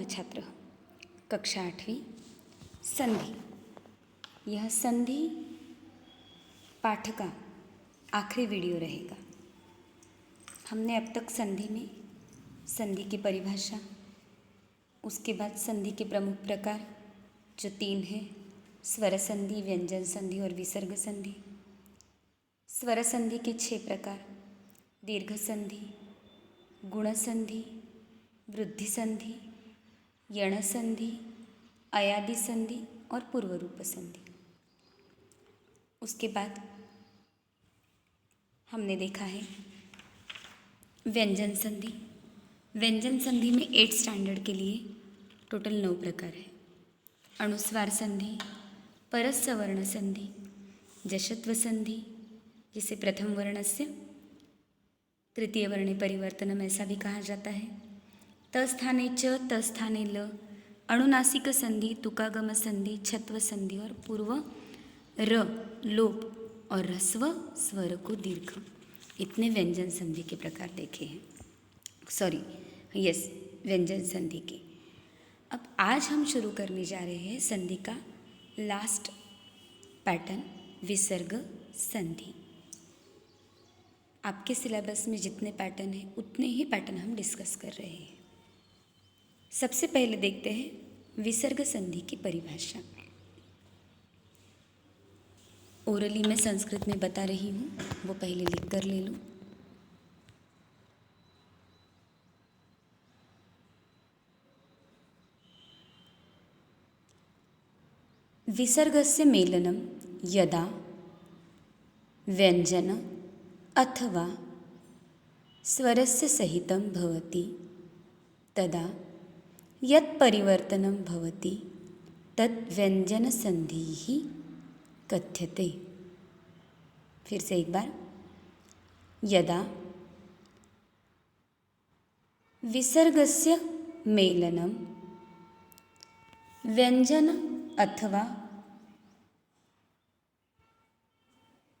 छात्र, कक्षा 8वीं, संधि। यह संधि पाठ का आखिरी वीडियो रहेगा। हमने अब तक संधि में संधि की परिभाषा, उसके बाद संधि के प्रमुख प्रकार जो 3 हैं, स्वर संधि, व्यंजन संधि और विसर्ग संधि। स्वर संधि के 6 प्रकार, दीर्घ संधि, गुण संधि, वृद्धि संधि, यण संधि, अयादि संधि और पूर्व रूप संधि। उसके बाद हमने देखा है व्यंजन संधि। व्यंजन संधि में 8 स्टैंडर्ड के लिए टोटल 9 प्रकार है। अनुस्वार संधि, परस्वर्ण संधि, जशत्व संधि, जिसे प्रथम वर्णस्य तृतीय वर्णे परिवर्तनम ऐसा भी कहा जाता है। तस्थाने च, तस्थाने ल, अनुनासिक संधि, तुकागम संधि, छत्व संधि और पूर्व र, लोप और ह्रस्व स्वर को दीर्घ। इतने व्यंजन संधि के प्रकार देखे हैं। व्यंजन संधि के। अब आज हम शुरू करने जा रहे हैं संधि का लास्ट पैटर्न, विसर्ग संधि। आपके सिलेबस में जितने पैटर्न हैं उतने ही पैटर्न हम डिस्कस कर रहे हैं। सबसे पहले देखते हैं विसर्ग संधि की परिभाषा। ओरली मैं संस्कृत में बता रही हूँ, वो पहले लिख कर ले लो। विसर्गस्य मेलनं यदा व्यंजन अथवा स्वरस्य सहितं भवति तदा यत् परिवर्तनं भवति तत् व्यंजनसन्धिः कथ्यते। फिर से एक बार, यदा विसर्गस्य मेलनं व्यंजन अथवा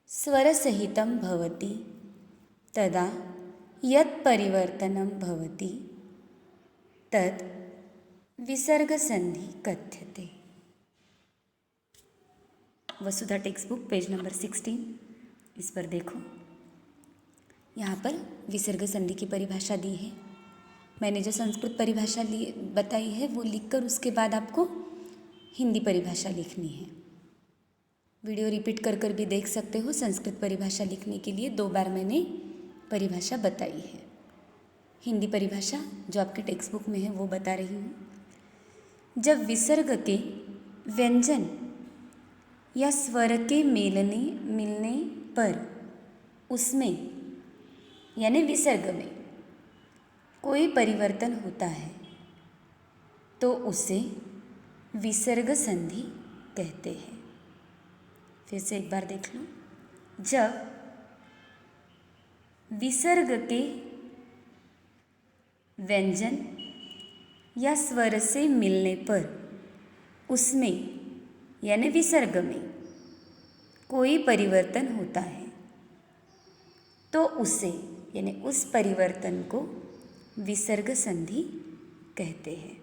स्वरसहितं भवति तदा यत् परिवर्तनं भवति तत् विसर्गसन्धि कथ्यते। वसुधा टेक्स्ट बुक पेज नंबर 16, इस पर देखो। यहाँ पर विसर्ग संधि की परिभाषा दी है। मैंने जो संस्कृत परिभाषा बताई है वो लिखकर उसके बाद आपको हिंदी परिभाषा लिखनी है। वीडियो रिपीट कर कर भी देख सकते हो। संस्कृत परिभाषा लिखने के लिए 2 बार मैंने परिभाषा बताई है। हिंदी परिभाषा जो आपके टेक्स्ट बुक में है वो बता रही हूँ। जब विसर्ग के व्यंजन या स्वर के मिलने पर उसमें यानी विसर्ग में कोई परिवर्तन होता है तो उसे विसर्ग संधि कहते हैं। फिर से एक बार देख लो। जब विसर्ग के व्यंजन या स्वर से मिलने पर उसमें यानी विसर्ग में कोई परिवर्तन होता है तो उसे यानी उस परिवर्तन को विसर्ग संधि कहते हैं।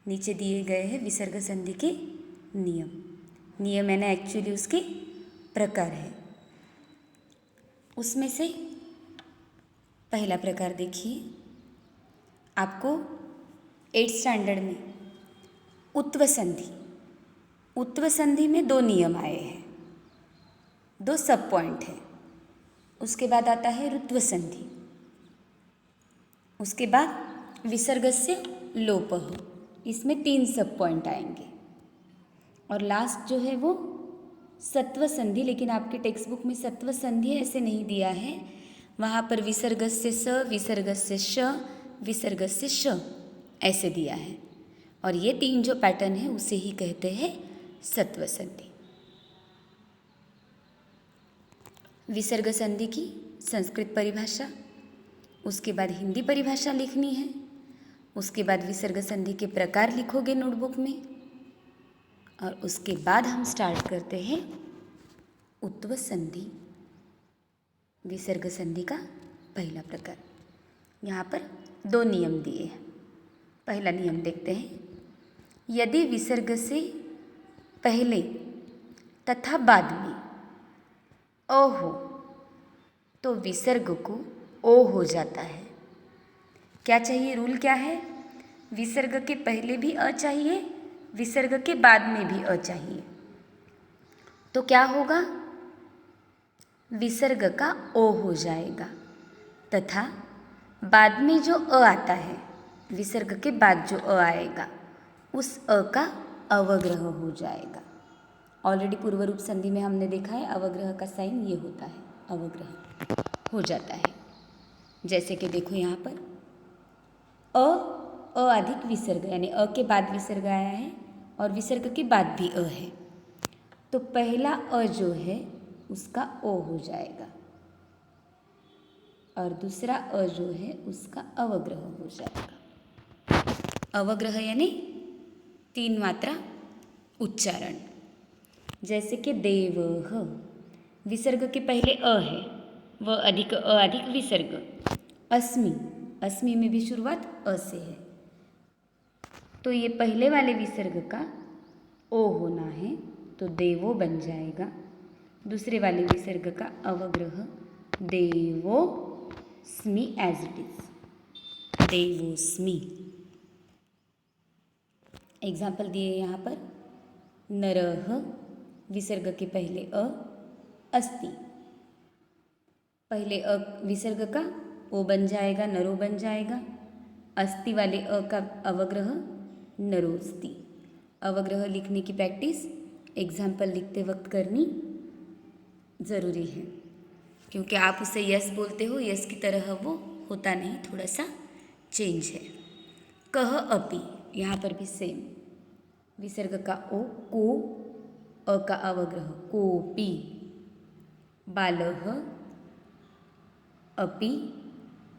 नीचे दिए गए हैं विसर्ग संधि के नियम यानी एक्चुअली उसके प्रकार है। उसमें से पहला प्रकार देखिए, आपको 8th स्टैंडर्ड में उत्व संधि में 2 नियम आए हैं, 2 सब पॉइंट है। उसके बाद आता है ऋत्व संधि, उसके बाद विसर्गस्य लोपः, इसमें 3 सब पॉइंट आएंगे। और लास्ट जो है वो सत्व संधि, लेकिन आपके टेक्स्ट बुक में सत्व संधि ऐसे नहीं दिया है। वहाँ पर विसर्गस्य स, विसर्गस्य श, विसर्गस्य श ऐसे दिया है। और ये 3 जो पैटर्न है उसे ही कहते हैं सत्व संधि। विसर्ग संधि की संस्कृत परिभाषा, उसके बाद हिंदी परिभाषा लिखनी है। उसके बाद विसर्ग संधि के प्रकार लिखोगे नोटबुक में। और उसके बाद हम स्टार्ट करते हैं उत्व संधि, विसर्ग संधि का पहला प्रकार। यहाँ पर 2 नियम दिए हैं। पहला नियम देखते हैं। यदि विसर्ग से पहले तथा बाद में अ हो तो विसर्ग को ओ हो जाता है। क्या चाहिए? रूल क्या है? विसर्ग के पहले भी अ चाहिए, विसर्ग के बाद में भी अ चाहिए। तो क्या होगा? विसर्ग का ओ हो जाएगा तथा बाद में जो अ आता है, विसर्ग के बाद जो अ आएगा उस अ का अवग्रह हो जाएगा। ऑलरेडी पूर्व रूप संधि में हमने देखा है अवग्रह का साइन ये होता है, अवग्रह हो जाता है। जैसे कि देखो यहाँ पर अ अधिक विसर्ग यानी अ के बाद विसर्ग आया है और विसर्ग के बाद भी अ है, तो पहला अ जो है उसका ओ हो जाएगा और दूसरा अ जो है उसका अवग्रह हो जाएगा। अवग्रह यानी 3 मात्रा उच्चारण। जैसे कि देवः, विसर्ग के पहले अ है, व अधिक अ अधिक विसर्ग। अस्मि, अस्मि में भी शुरुआत अ से है, तो ये पहले वाले विसर्ग का ओ होना है तो देवो बन जाएगा। दूसरे वाले विसर्ग का अवग्रह देवो स्मि एज इट इज, देवोस्मि। एग्जाम्पल दिए यहाँ पर, नरः, विसर्ग के पहले अ, अस्ति, पहले अ विसर्ग का ओ बन जाएगा, नरो बन जाएगा। अस्ति वाले अ का अवग्रह नरोस्ति। अवग्रह लिखने की प्रैक्टिस एग्जाम्पल लिखते वक्त करनी ज़रूरी है, क्योंकि आप उसे यस बोलते हो, यस की तरह वो होता नहीं, थोड़ा सा चेंज है। कह अपि, यहाँ पर भी सेम, विसर्ग का ओ, को, अ का अवग्रह कोपि। बालः अपि,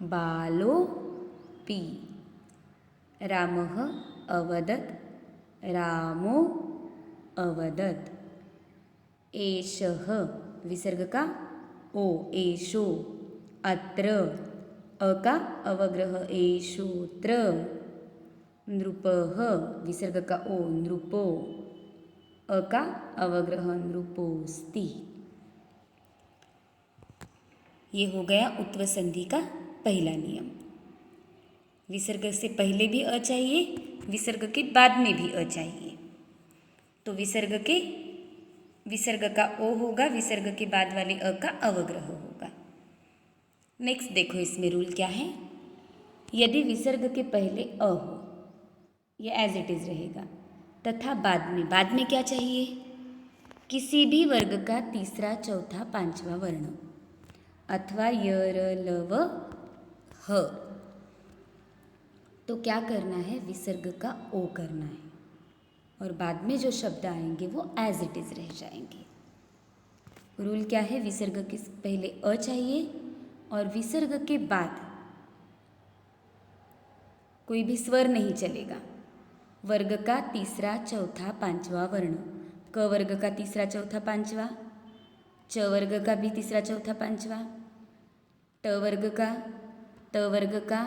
बालोपि। रामः अवदत्, रामो अवदत्। एषः, विसर्ग का ओ, एषो। अत्र, अ का अवग्रह एषोत्र। नृपः, विसर्ग का ओ, नृपो, अ का अवग्रह नृपोस्ति। ये हो गया उत्व संधि का पहला नियम। विसर्ग से पहले भी अ चाहिए, विसर्ग के बाद में भी अ चाहिए। तो विसर्ग का ओ होगा, विसर्ग के बाद वाले अ का अवग्रह होगा। नेक्स्ट देखो इसमें रूल क्या है। यदि विसर्ग के पहले अ हो, ये एज इट इज रहेगा, तथा बाद में क्या चाहिए? किसी भी वर्ग का तीसरा, चौथा, पांचवा वर्ण अथवा य, र, ल, व, ह। तो क्या करना है? विसर्ग का ओ करना है और बाद में जो शब्द आएंगे वो एज इट इज रह जाएंगे। रूल क्या है? विसर्ग के पहले अ चाहिए और विसर्ग के बाद कोई भी स्वर नहीं चलेगा। वर्ग का तीसरा, चौथा, पांचवा वर्ण, क वर्ग का तीसरा, चौथा, पांचवा, च वर्ग का भी तीसरा, चौथा, पांचवा, ट वर्ग का, त वर्ग का,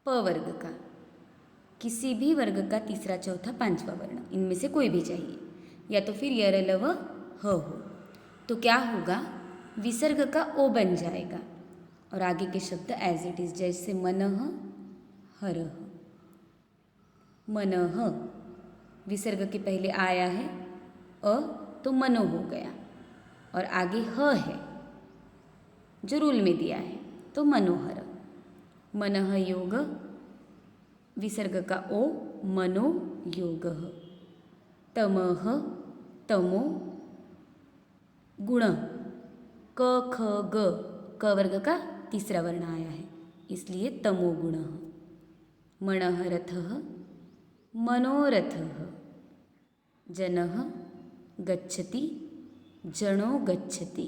प वर्ग का, किसी भी वर्ग का तीसरा, चौथा, पांचवा वर्ण, इनमें से कोई भी चाहिए, या तो फिर य, र, ल, व, ह हो। तो क्या होगा? विसर्ग का ओ बन जाएगा और आगे के शब्द एज इट इज, जैसे मनः, हरः। मनः, विसर्ग के पहले आया है अ, तो मनो हो गया और आगे ह है जो रूल में दिया है, तो मनोहर। मनः योग, विसर्ग का ओ, मनो योगः। तमः, तमो, गुण, क, ख, ग, क वर्ग का तीसरा वर्ण आया है इसलिए तमो गुणः। मणः रथः, मनोरथः। जनः गच्छति, जनो गच्छति।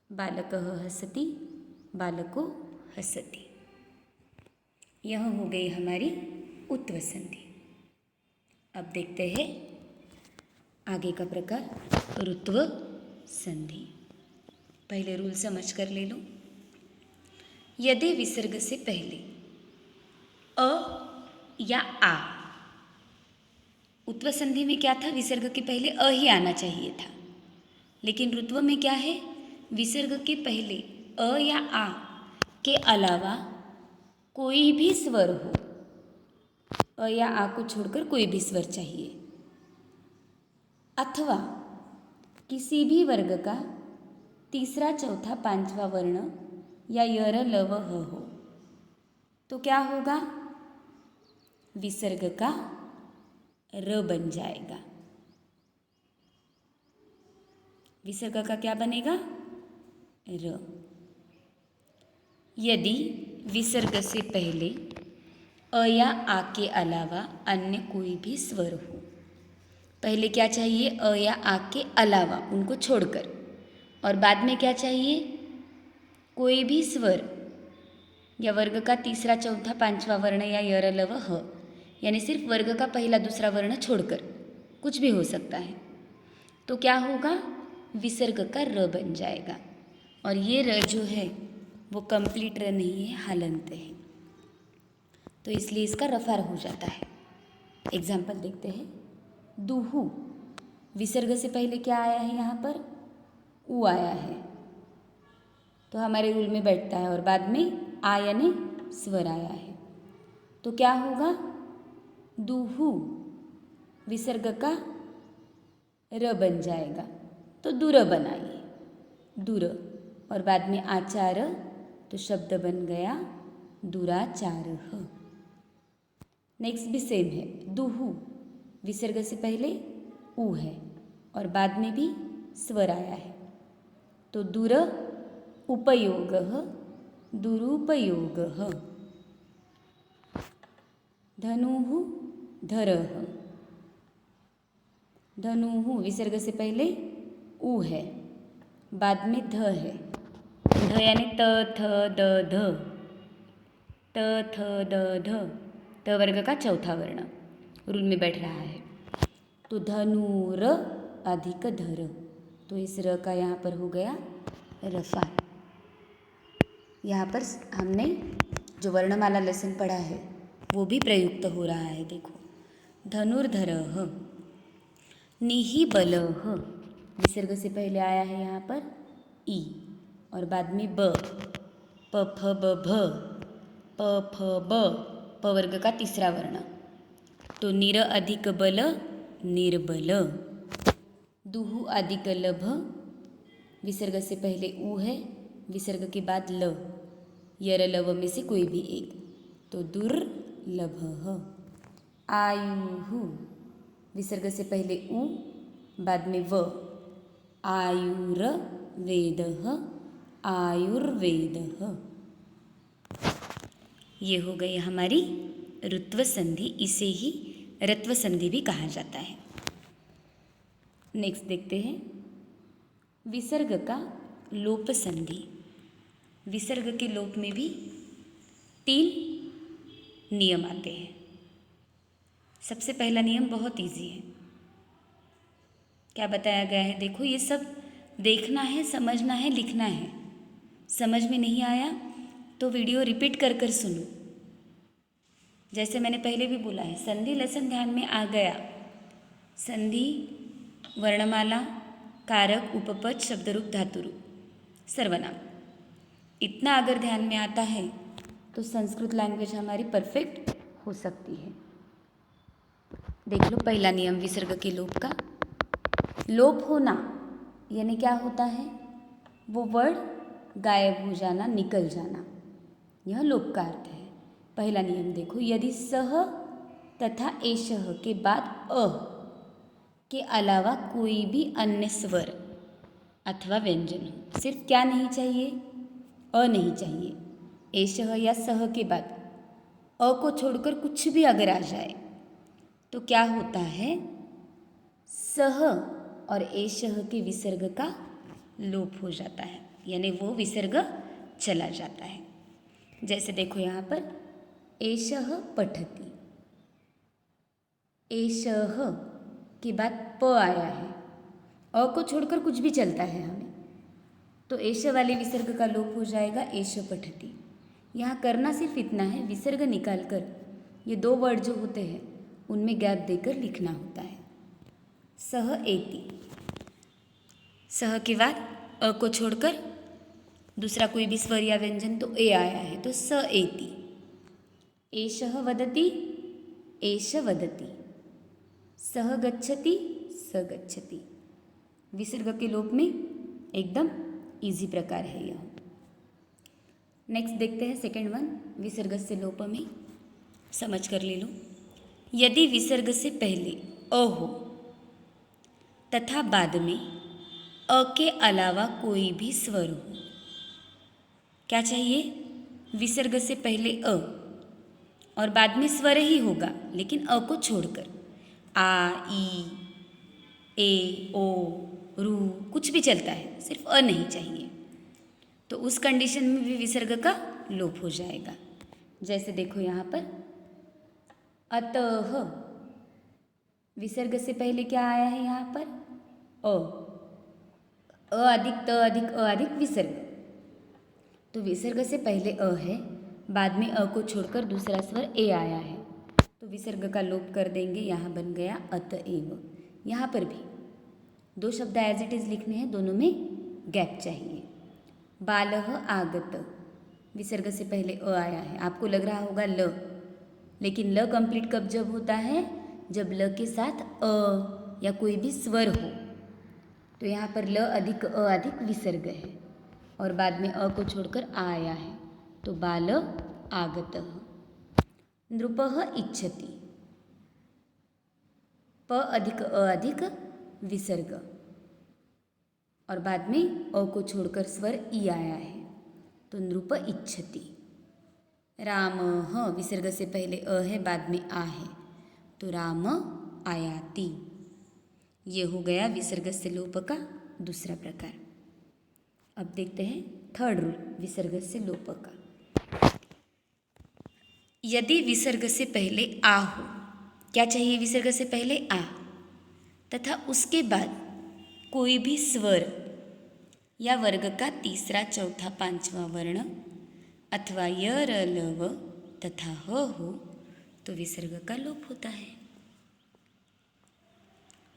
बालकः हसति, बालको हसति। यह हो गई हमारी उत्व संधि। अब देखते हैं आगे का प्रकार ऋत्व संधि। पहले रूल समझ कर ले लो। यदि विसर्ग से पहले या आ। उत्व संधि में क्या था, विसर्ग के पहले अ ही आना चाहिए था, लेकिन ऋत्व में क्या है, विसर्ग के पहले अ या आ के अलावा कोई भी स्वर हो, अ या आ को छोड़कर कोई भी स्वर चाहिए, अथवा किसी भी वर्ग का तीसरा चौथा पांचवा वर्ण या यर लव ह हो, तो क्या होगा, विसर्ग का र बन जाएगा। विसर्ग का क्या बनेगा, र। यदि विसर्ग से पहले अ या आ के अलावा अन्य कोई भी स्वर हो, पहले क्या चाहिए, अ या आ के अलावा, उनको छोड़कर, और बाद में क्या चाहिए, कोई भी स्वर या वर्ग का तीसरा चौथा पांचवा वर्ण या यर लव ह, यानी सिर्फ वर्ग का पहला दूसरा वर्ण छोड़कर, कुछ भी हो सकता है, तो क्या होगा, विसर्ग का र बन जाएगा। और ये र जो है वो कंप्लीट र नहीं है, हलंत है, तो इसलिए इसका रफार हो जाता है। एग्जाम्पल देखते हैं, दूहू, विसर्ग से पहले क्या आया है, यहाँ पर ऊ आया है, तो हमारे रूल में बैठता है, और बाद में आ यानी स्वर आया है, तो क्या होगा, दूहू विसर्ग का र बन जाएगा, तो दुर बनाइए, दुर, और बाद में आचार, तो शब्द बन गया दुराचारः। नेक्स्ट भी सेम है, दूहू, विसर्ग से पहले ऊ है और बाद में भी स्वर आया है, तो दुर उपयोगः, दुरुपयोगः। धनुः, धरः, धनुः, विसर्ग से पहले ऊ है, बाद में ध है, ध यानी त थ द ध, त थ द ध, त वर्ग का चौथा वर्ण रूल में बैठ रहा है, तो धनुर अधिक धर, तो इस र का यहाँ पर हो गया रफा। यहाँ पर हमने जो वर्णमाला लेसन पढ़ा है वो भी प्रयुक्त हो रहा है। देखो, धनुर्धरः, निहिबलः, विसर्ग से पहले आया है यहाँ पर ई और बाद में ब, प फ ब भ, प फ ब, प वर्ग का तीसरा वर्ण, तो निर अधिक बल, निर्बल। दुहु अधिक लभ, विसर्ग से पहले ऊ है, विसर्ग के बाद ल, यर लव में से कोई भी एक, तो दुर्लभः। आयुः, विसर्ग से पहले ऊ, बाद में व, आयुर्वेदः, आयुर्वेदः। ये हो गई हमारी ऋत्व संधि, इसे ही रत्व संधि भी कहा जाता है। नेक्स्ट देखते हैं, विसर्ग का लोप संधि। विसर्ग के लोप में भी 3 नियम आते हैं। सबसे पहला नियम बहुत इजी है। क्या बताया गया है, देखो, ये सब देखना है, समझना है, लिखना है। समझ में नहीं आया तो वीडियो रिपीट कर कर सुनो। जैसे मैंने पहले भी बोला है, संधि लेसन ध्यान में आ गया, संधि, वर्णमाला, कारक, उपपद, शब्दरूप, धातुरूप, सर्वनाम, इतना अगर ध्यान में आता है तो संस्कृत लैंग्वेज हमारी परफेक्ट हो सकती है। देख लो, पहला नियम विसर्ग के लोप का। लोप होना यानी क्या होता है, वो वर्ड गायब हो जाना, निकल जाना, यह लोप का अर्थ है। पहला नियम देखो, यदि सह तथा एषः के बाद अ के अलावा कोई भी अन्य स्वर अथवा व्यंजन हो, सिर्फ क्या नहीं चाहिए, अ नहीं चाहिए, एषः या सह के बाद अ को छोड़कर कुछ भी अगर आ जाए तो क्या होता है, सह और एषः के विसर्ग का लोप हो जाता है, यानी वो विसर्ग चला जाता है। जैसे देखो यहाँ पर, एषः पठति, एषः के बाद प आया है, अ को छोड़कर कुछ भी चलता है हमें, तो एष वाले विसर्ग का लोप हो जाएगा, एष पठति। यहाँ करना सिर्फ इतना है, विसर्ग निकालकर ये दो वर्ड जो होते हैं उनमें गैप देकर लिखना होता है। सह एति, सह के बाद अ को छोड़कर दूसरा कोई भी स्वर या व्यंजन तो ए आया है, तो स एति। एषः वदति, एष वदति। सह गच्छति, स गच्छति। विसर्ग के लोप में एकदम इजी प्रकार है यह। नेक्स्ट देखते हैं सेकंड वन, विसर्ग से लोप में। समझ कर ले लो। यदि विसर्ग से पहले अ हो तथा बाद में अ के अलावा कोई भी स्वर हो, क्या चाहिए? विसर्ग से पहले अ और बाद में स्वर ही होगा लेकिन अ को छोड़कर। आ, ई, ए, ओ, रू कुछ भी चलता है, सिर्फ अ नहीं चाहिए। तो उस कंडीशन में भी विसर्ग का लोप हो जाएगा। जैसे देखो यहाँ पर अतः, विसर्ग से पहले क्या आया है यहाँ पर? अ अधिक त अधिक अ अधिक विसर्ग। तो विसर्ग से पहले अ है, बाद में अ को छोड़कर दूसरा स्वर ए आया है, तो विसर्ग का लोप कर देंगे। यहाँ बन गया अतएव। यहाँ पर भी दो शब्द एज इट इज लिखने हैं, दोनों में गैप चाहिए। बालः आगत, विसर्ग से पहले अ आया है, आपको लग रहा होगा ल, लेकिन ल कंप्लीट कब जब होता है? जब ल के साथ अ या कोई भी स्वर हो। तो यहाँ पर ल अधिक अ अधिक विसर्ग है और बाद में अ को छोड़कर आ आया है, तो बाल आगतः। नृपः इच्छति, प अधिक अ अधिक विसर्ग और बाद में अ को छोड़कर स्वर ई आया है, तो नृप इच्छति। रामः, विसर्ग से पहले अ है, बाद में आ है, तो राम आयाति। ये हो गया विसर्ग से लोप का दूसरा प्रकार। अब देखते हैं थर्ड रूल विसर्ग से लोप का। यदि विसर्ग से पहले आ हो, क्या चाहिए? विसर्ग से पहले आ तथा उसके बाद कोई भी स्वर या वर्ग का तीसरा, चौथा, पांचवा वर्ण अथवा य, र, ल, व तथा ह हो, तो विसर्ग का लोप होता है।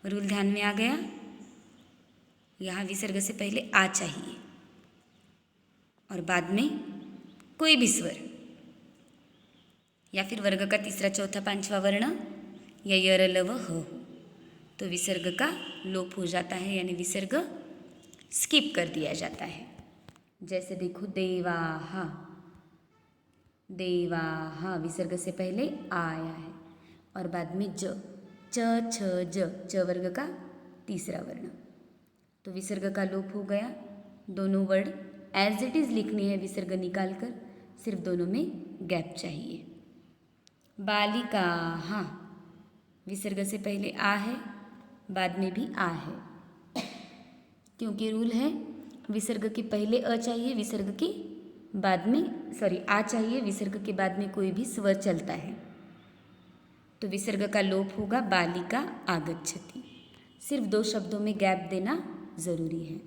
रूल ध्यान में आ गया? यहाँ विसर्ग से पहले आ चाहिए और बाद में कोई भी स्वर या फिर वर्ग का तीसरा, चौथा, पांचवा वर्ण या य, र, ल, व, ह हो, तो विसर्ग का लोप हो जाता है, यानी विसर्ग स्किप कर दिया जाता है। जैसे देखो देवाहा, देवाहा विसर्ग से पहले आ आया है और बाद में ज, च, छ, ज, च वर्ग का तीसरा वर्ण, तो विसर्ग का लोप हो गया। दोनों वर्ड एज इट इज लिखनी है विसर्ग निकालकर, सिर्फ दोनों में गैप चाहिए। बालिकाहा, विसर्ग से पहले आ है, बाद में भी आ है, क्योंकि रूल है विसर्ग के पहले अ चाहिए, विसर्ग के बाद में आ चाहिए, विसर्ग के बाद में कोई भी स्वर चलता है, तो विसर्ग का लोप होगा बालिका आगच्छति। सिर्फ दो शब्दों में गैप देना जरूरी है।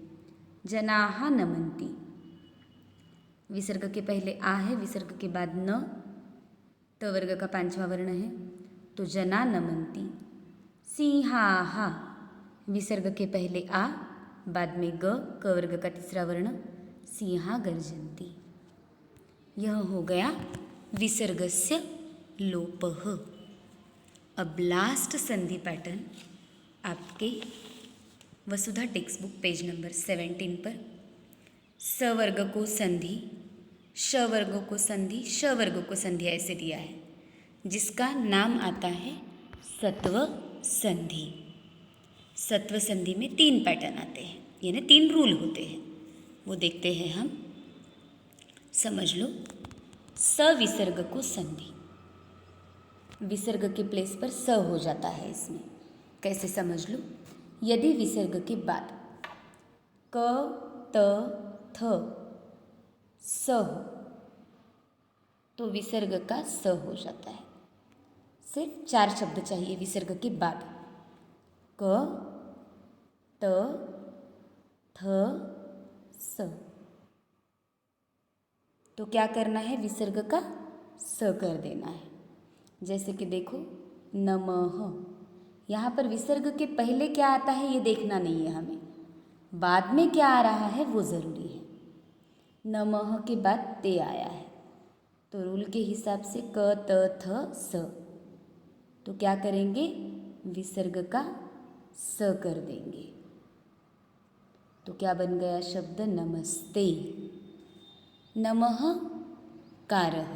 जनाः नमन्ति, विसर्ग के पहले आ है, विसर्ग के बाद न, त वर्ग का पांचवा वर्ण है, तो जना नमन्ति। सिंहाः, विसर्ग के पहले आ, बाद में ग, क वर्ग का तीसरा वर्ण, सिंहा गर्जन्ति। यह हो गया विसर्गस्य लोपः। अब लास्ट संधि पैटर्न आपके वसुधा टेक्स्ट बुक पेज नंबर 17 पर स वर्ग को संधि, श वर्गों को संधि, श वर्गों को संधि ऐसे दिया है, जिसका नाम आता है सत्व संधि। सत्व संधि में 3 पैटर्न आते हैं, यानी 3 रूल होते हैं, वो देखते हैं हम। समझ लो। स विसर्ग को संधि, विसर्ग के प्लेस पर स हो जाता है इसमें। कैसे समझ लो? यदि विसर्ग के बाद क, त, थ, स हो तो विसर्ग का स हो जाता है। सिर्फ 4 शब्द चाहिए विसर्ग के बाद, क, त, थ, स। तो क्या करना है? विसर्ग का स कर देना है। जैसे कि देखो नमः, यहाँ पर विसर्ग के पहले क्या आता है ये देखना नहीं है हमें, बाद में क्या आ रहा है वो ज़रूरी है। नमः के बाद ते आया है, तो रूल के हिसाब से क त थ स, तो क्या करेंगे, विसर्ग का स कर देंगे। तो क्या बन गया शब्द नमस्ते। नमः कारः,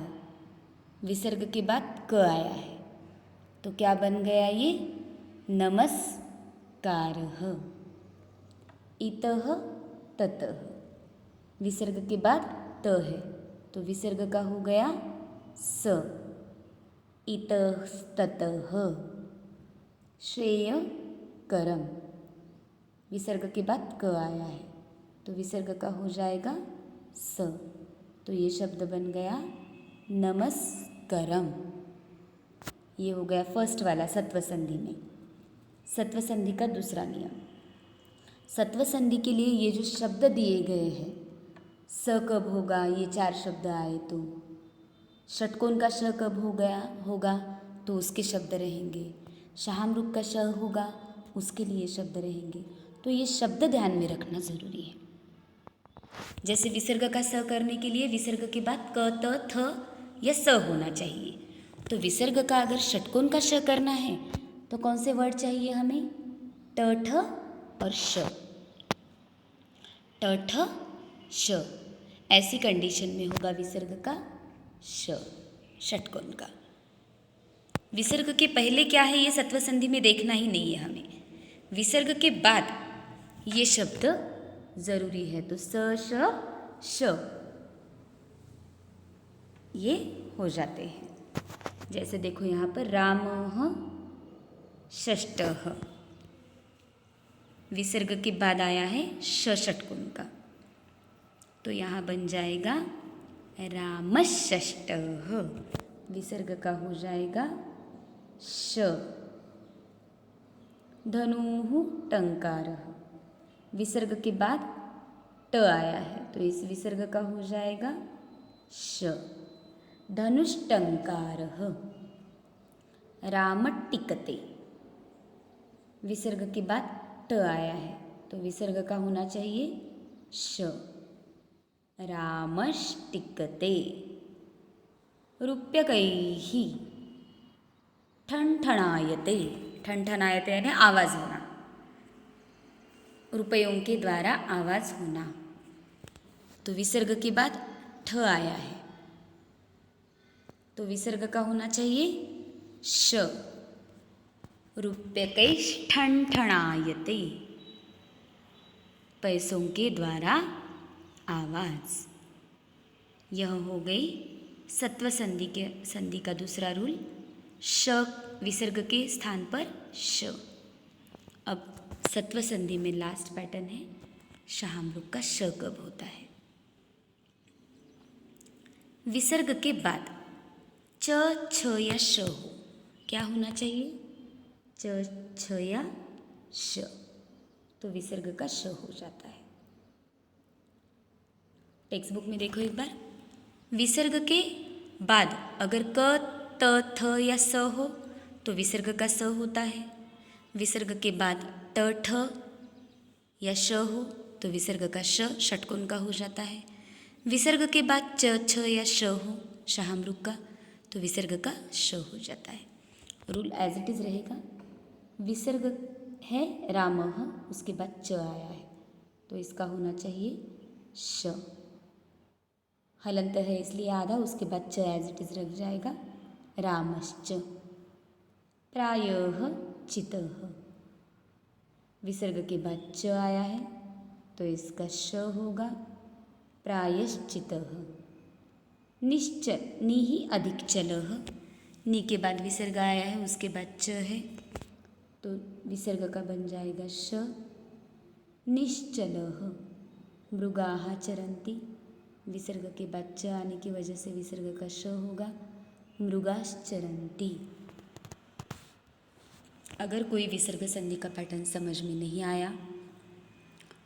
विसर्ग के बाद क आया है, तो क्या बन गया ये नमस्कारः। इतः ततः, विसर्ग के बाद त है, तो विसर्ग का हो गया स। इतस्ततः। श्रेयकरम, विसर्ग के बाद क आया है, तो विसर्ग का हो जाएगा स, तो ये शब्द बन गया नमस्करम। ये हो गया फर्स्ट वाला सत्व संधि में। सत्व संधि का दूसरा नियम, सत्व संधि के लिए ये जो शब्द दिए गए हैं, स कब होगा, ये 4 शब्द आए तो षटकोण का श कब होगा तो उसके शब्द रहेंगे, शाहमृग का श होगा उसके लिए शब्द रहेंगे, तो ये शब्द ध्यान में रखना ज़रूरी है। जैसे विसर्ग का स करने के लिए विसर्ग के बाद क त थ या स होना चाहिए, तो विसर्ग का अगर षटकोण का श करना है तो कौन से वर्ड चाहिए हमें, ट ठ और श, ट ठ श, ऐसी कंडीशन में होगा विसर्ग का श, षटकोण का। विसर्ग के पहले क्या है ये सत्व संधि में देखना ही नहीं है हमें, विसर्ग के बाद ये शब्द ज़रूरी है, तो स श श ये हो जाते हैं। जैसे देखो यहाँ पर रामः षष्ठः, विसर्ग के बाद आया है श षटकोण का, तो यहाँ बन जाएगा रामषष्ठः, विसर्ग का हो जाएगा श। धनुः टंकारः, विसर्ग के बाद ट आया है, तो इस विसर्ग का हो जाएगा श। धनुष्टंकारः। रामट्टिकते, विसर्ग के बाद ट आया है, तो विसर्ग का होना चाहिए श। रामष्टिकते। रूप्यकैः ठनठनायते, ठनठनायते यानी आवाज़ होना, रुपयों के द्वारा आवाज़ होना, तो विसर्ग के बाद ठ आया है, तो विसर्ग का होना चाहिए श। रूप्यकैष्ठनठनायते, पैसों के द्वारा आवाज़। यह हो गई सत्व संधि का दूसरा रूल, श विसर्ग के स्थान पर श। अब सत्व संधि में लास्ट पैटर्न है, शाहमृग का श कब होता है। विसर्ग के बाद च छ या श हो, क्या होना चाहिए, च छ या श, तो विसर्ग का श हो जाता है। टेक्स्ट बुक में देखो एक बार, विसर्ग के बाद अगर क त थ या स हो तो विसर्ग का स होता है, विसर्ग के बाद ट ठ या श हो तो विसर्ग का श षटकोण का हो जाता है, विसर्ग के बाद च छ या श हो शाहमृग का तो विसर्ग का श हो जाता है। रूल एज इट इज़ रहेगा, विसर्ग है रामः, उसके बाद च आया है तो इसका होना चाहिए श। हलंत है इसलिए आधा, उसके बाद च एज इट इज़ रख जाएगा, रामश्च। प्रायः चितः, विसर्ग के बाद च आया है तो इसका श होगा, प्रायश्चितः। निश्चल, नि ही अधिक चलः, नि के बाद विसर्ग आया है उसके बाद च है तो विसर्ग का बन जाएगा श। निश्चलः। मृगाः चरन्ति, विसर्ग के बाद च आने की वजह से विसर्ग का श होगा, मृगाश्चरन्ति। अगर कोई विसर्ग संधि का पैटर्न समझ में नहीं आया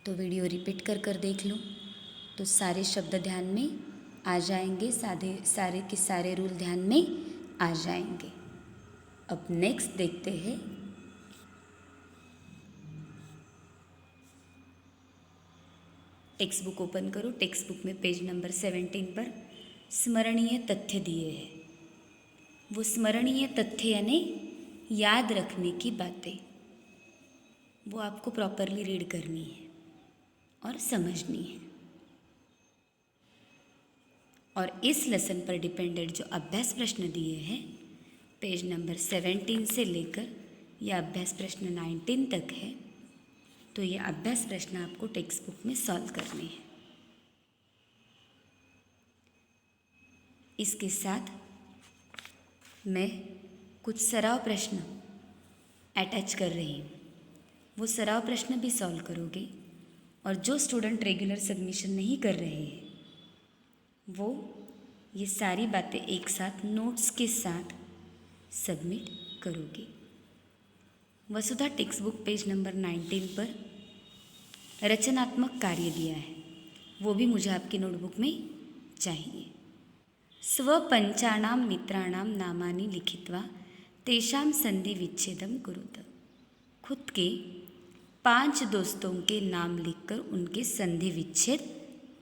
तो वीडियो रिपीट कर देख लो, तो सारे शब्द ध्यान में आ जाएंगे, सारे के सारे रूल ध्यान में आ जाएंगे। अब नेक्स्ट देखते हैं टेक्स्ट बुक ओपन करो। टेक्स्ट बुक में पेज नंबर 17 पर स्मरणीय तथ्य दिए हैं। वो स्मरणीय तथ्य यानी याद रखने की बातें, वो आपको प्रॉपरली रीड करनी है और समझनी है। और इस लेसन पर डिपेंडेंट जो अभ्यास प्रश्न दिए हैं पेज नंबर 17 से लेकर यह अभ्यास प्रश्न 19 तक है, तो ये अभ्यास प्रश्न आपको टेक्स्ट बुक में सॉल्व करने हैं। इसके साथ मैं कुछ सराव प्रश्न अटैच कर रही हूँ, वो सराव प्रश्न भी सॉल्व करोगे। और जो स्टूडेंट रेगुलर सबमिशन नहीं कर रहे हैं वो ये सारी बातें एक साथ नोट्स के साथ सबमिट करोगे। वसुधा टेक्स्ट बुक पेज नंबर 19 पर रचनात्मक कार्य दिया है, वो भी मुझे आपकी नोटबुक में चाहिए। स्वपंचानां मित्राणां नामानि लिखित्वा तेषां संधि विच्छेदं कुरुत। खुद के 5 दोस्तों के नाम लिखकर उनके संधि विच्छेद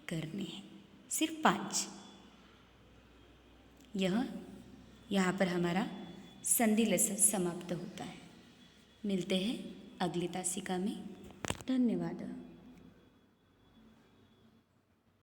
करने हैं, सिर्फ 5। यहाँ पर हमारा संधि लेसन समाप्त होता है। मिलते हैं अगली तासिका में। धन्यवाद।